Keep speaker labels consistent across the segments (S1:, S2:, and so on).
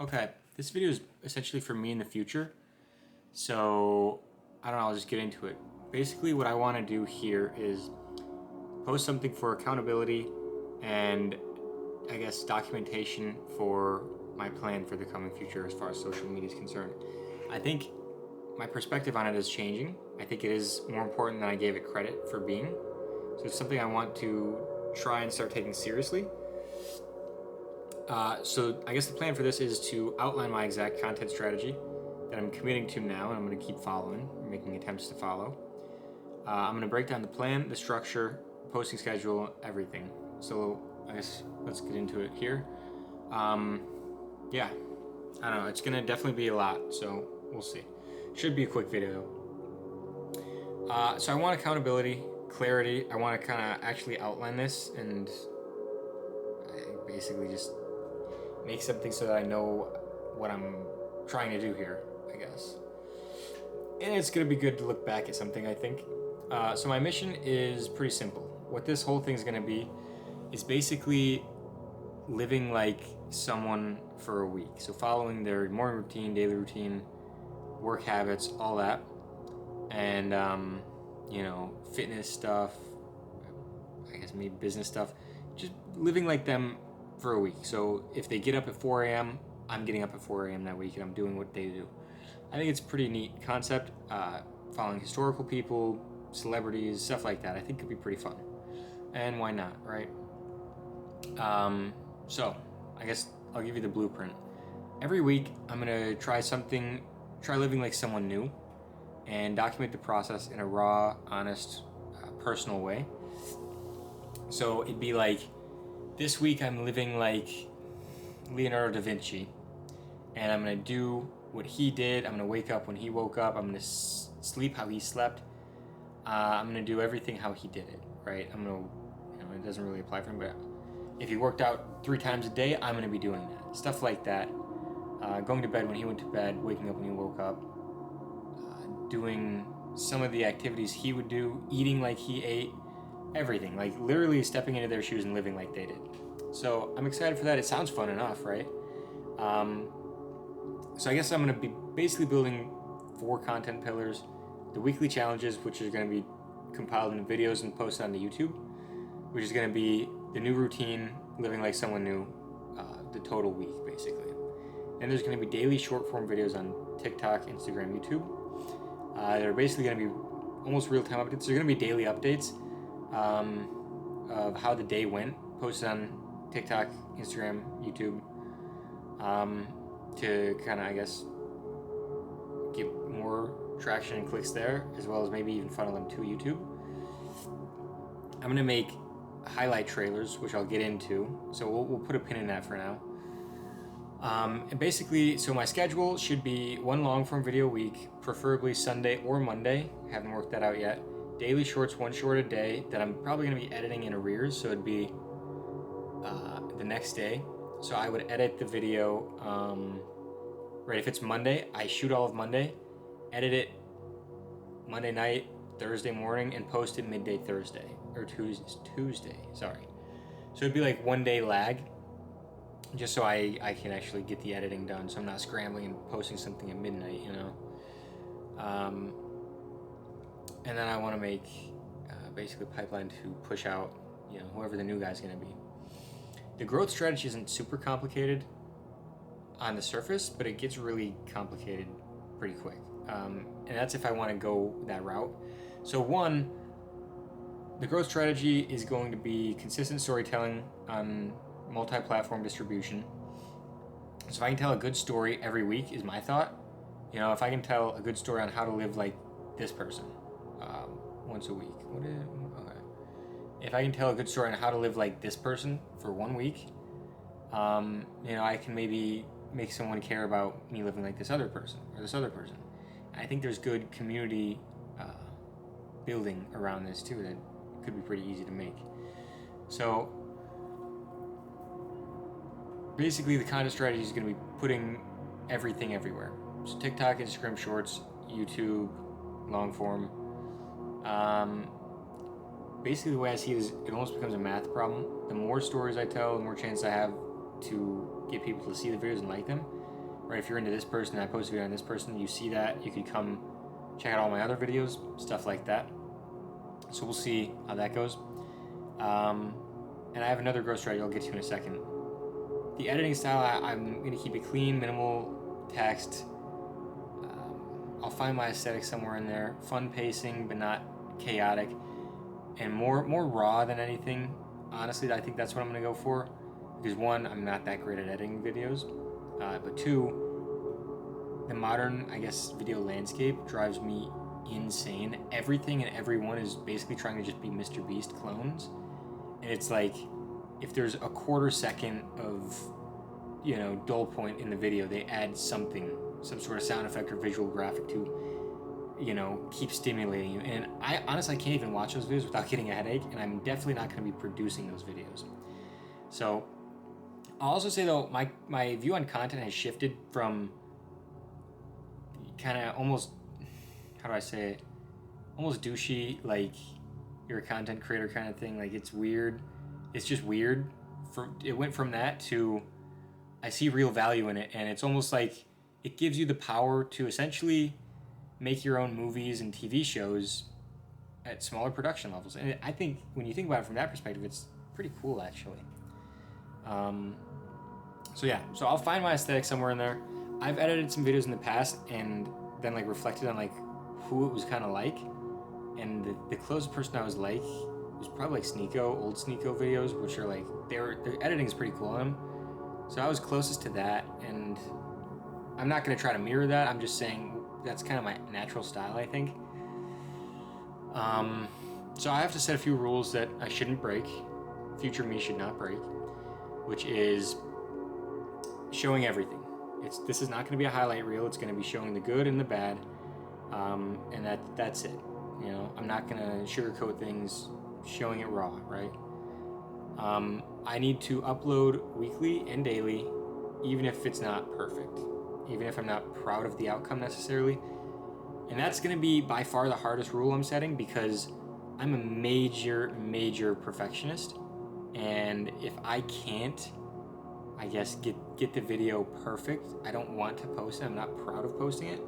S1: Okay, this video is essentially for me in the future. So, I don't know, I'll just get into it. Basically, what I want to do here is post something for accountability and I guess documentation for my plan for the coming future as far as social media is concerned. I think my perspective on it is changing. I think it is more important than I gave it credit for being. So, it's something I want to try and start taking seriously. So I guess the plan for this is to outline my exact content strategy that I'm committing to now, and I'm going to keep following, making attempts to follow. I'm going to break down the plan, the structure, posting schedule, everything. So I guess let's get into it here. Yeah, I don't know. It's going to definitely be a lot, so we'll see. Should be a quick video. So I want accountability, clarity. I want to kind of actually outline this and basically just make something so that I know what I'm trying to do here, I guess. And it's gonna be good to look back at something, I think. So my mission is pretty simple. What this whole thing's gonna be is basically living like someone for a week. So following their morning routine, daily routine, work habits, all that. And, fitness stuff, I guess maybe business stuff. Just living like them for a week. So if they get up at 4 a.m., I'm getting up at 4 a.m. that week and I'm doing what they do. I think it's a pretty neat concept. Following historical people, celebrities, stuff like that, I think could be pretty fun. And why not, right? So I guess I'll give you the blueprint. Every week, I'm gonna try living like someone new, and document the process in a raw, honest, personal way. So it'd be like, this week I'm living like Leonardo da Vinci, and I'm gonna do what he did. I'm gonna wake up when he woke up. I'm gonna sleep how he slept. I'm gonna do everything how he did it, right? It doesn't really apply for him, but if he worked out 3 times a day, I'm gonna be doing that. Stuff like that. Going to bed when he went to bed, waking up when he woke up, doing some of the activities he would do, eating like he ate, everything, like literally stepping into their shoes and living like they did. So I'm excited for that. It sounds fun enough, right? So I guess I'm going to be basically building 4 content pillars: the weekly challenges, which are going to be compiled into videos and posted onto YouTube, which is going to be the new routine, living like someone new, the total week basically. And there's going to be daily short form videos on TikTok, Instagram, YouTube. They're basically going to be almost real-time updates. They're going to be daily updates of how the day went, posted on TikTok, Instagram, YouTube, to kind of, I guess, get more traction and clicks there, as well as maybe even funnel them to YouTube. I'm going to make highlight trailers, which I'll get into, so we'll put a pin in that for now. And basically, so my schedule should be 1 long-form video a week, preferably Sunday or Monday. Haven't worked that out yet. Daily shorts, 1 short a day that I'm probably going to be editing in arrears, so it'd be the next day. So I would edit the video, right, if it's Monday, I shoot all of Monday, edit it Monday night, Thursday morning, and post it midday Thursday, or Tuesday, sorry. So it'd be like 1 day lag, just so I can actually get the editing done, so I'm not scrambling and posting something at midnight, and then I want to make basically a pipeline to push out, whoever the new guy's going to be. The growth strategy isn't super complicated on the surface, but it gets really complicated pretty quick. And that's if I want to go that route. So 1, the growth strategy is going to be consistent storytelling on multi-platform distribution. So if I can tell a good story every week is my thought. If I can tell a good story on how to live like this person once a week. Okay. If I can tell a good story on how to live like this person for 1 week, I can maybe make someone care about me living like this other person or this other person. And I think there's good community building around this too that could be pretty easy to make. So basically, the content strategy is going to be putting everything everywhere. So TikTok, Instagram Shorts, YouTube, long form. Basically, the way I see it is it almost becomes a math problem. The more stories I tell, the more chance I have to get people to see the videos and like them. right? If you're into this person and I post a video on this person, you see that, you could come check out all my other videos, stuff like that. So we'll see how that goes. And I have another growth strategy I'll get to in a second. The editing style, I'm going to keep it clean, minimal text. I'll find my aesthetic somewhere in there. Fun pacing, but not chaotic. And more raw than anything. Honestly, I think that's what I'm going to go for. Because one, I'm not that great at editing videos. But two, the modern, I guess, video landscape drives me insane. Everything and everyone is basically trying to just be Mr. Beast clones. And it's like, if there's a quarter second of, dull point in the video, they add something, some sort of sound effect or visual graphic to, keep stimulating you. And I honestly can't even watch those videos without getting a headache, and I'm definitely not going to be producing those videos. So I'll also say, though, my view on content has shifted from kind of almost, how do I say it, almost douchey, like you're a content creator kind of thing. Like, it's weird. It's just weird. It went from that to I see real value in it, and it's almost like it gives you the power to essentially make your own movies and TV shows at smaller production levels. And I think when you think about it from that perspective, it's pretty cool, actually. So I'll find my aesthetic somewhere in there. I've edited some videos in the past and then reflected on who it was kind of like. And the closest person I was like was probably old Sneeko videos, which are their editing is pretty cool on them. So I was closest to that, and I'm not going to try to mirror that. I'm just saying that's kind of my natural style, I think. So I have to set a few rules that I shouldn't break, future me should not break, which is showing everything. This is not going to be a highlight reel. It's going to be showing the good and the bad, and that's it. I'm not going to sugarcoat things, showing it raw, right? I need to upload weekly and daily, even if it's not perfect, even if I'm not proud of the outcome necessarily. And that's going to be by far the hardest rule I'm setting, because I'm a major perfectionist. And if I can't, I guess, get the video perfect, I don't want to post it. I'm not proud of posting it.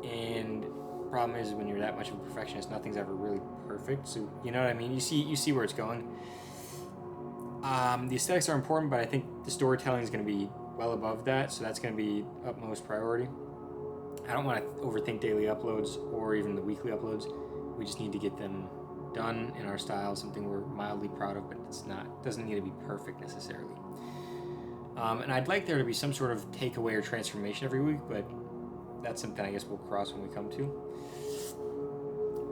S1: And the problem is, when you're that much of a perfectionist, nothing's ever really perfect. So you know what I mean? You see where it's going. The aesthetics are important, but I think the storytelling is going to be well above that, so that's going to be utmost priority. I don't want to overthink daily uploads or even the weekly uploads. We just need to get them done in our style, something we're mildly proud of, but doesn't need to be perfect necessarily. And I'd like there to be some sort of takeaway or transformation every week, but that's something I guess we'll cross when we come to.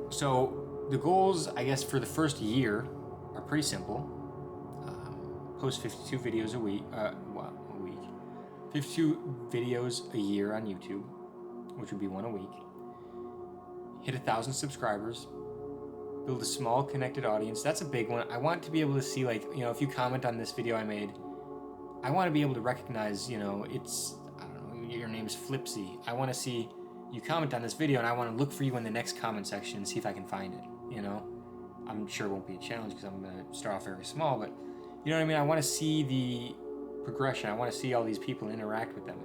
S1: So the goals, I guess, for the first year are pretty simple. Post 52 videos a week. 52 videos a year on YouTube, which would be one a week. Hit 1,000 subscribers. Build a small connected audience. That's a big one. I want to be able to see, if you comment on this video I made, I want to be able to recognize, it's, I don't know, your name's Flipsy. I want to see you comment on this video, and I want to look for you in the next comment section and see if I can find it, I'm sure it won't be a challenge because I'm going to start off very small, but you know what I mean? I want to see the progression. I want to see all these people interact with them.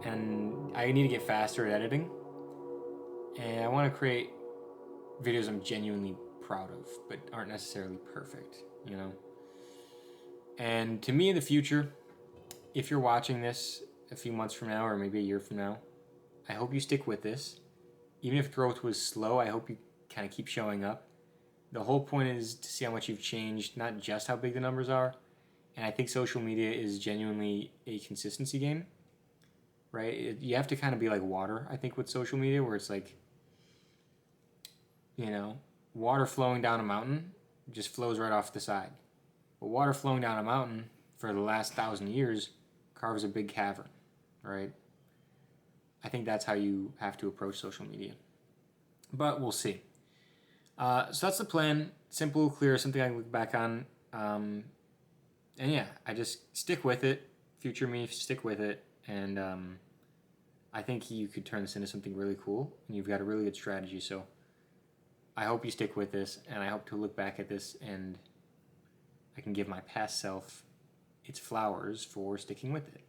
S1: And I need to get faster at editing. And I want to create videos I'm genuinely proud of, but aren't necessarily perfect, And to me in the future, if you're watching this a few months from now or maybe a year from now, I hope you stick with this. Even if growth was slow, I hope you kind of keep showing up. The whole point is to see how much you've changed, not just how big the numbers are. And I think social media is genuinely a consistency game, right? You have to kind of be like water, I think, with social media, where it's water flowing down a mountain just flows right off the side. But water flowing down a mountain for the last 1,000 years carves a big cavern, right? I think that's how you have to approach social media. But we'll see. So that's the plan. Simple, clear, something I can look back on. And yeah, I just stick with it. Future me, stick with it. And I think you could turn this into something really cool. And you've got a really good strategy. So I hope you stick with this. And I hope to look back at this and I can give my past self its flowers for sticking with it.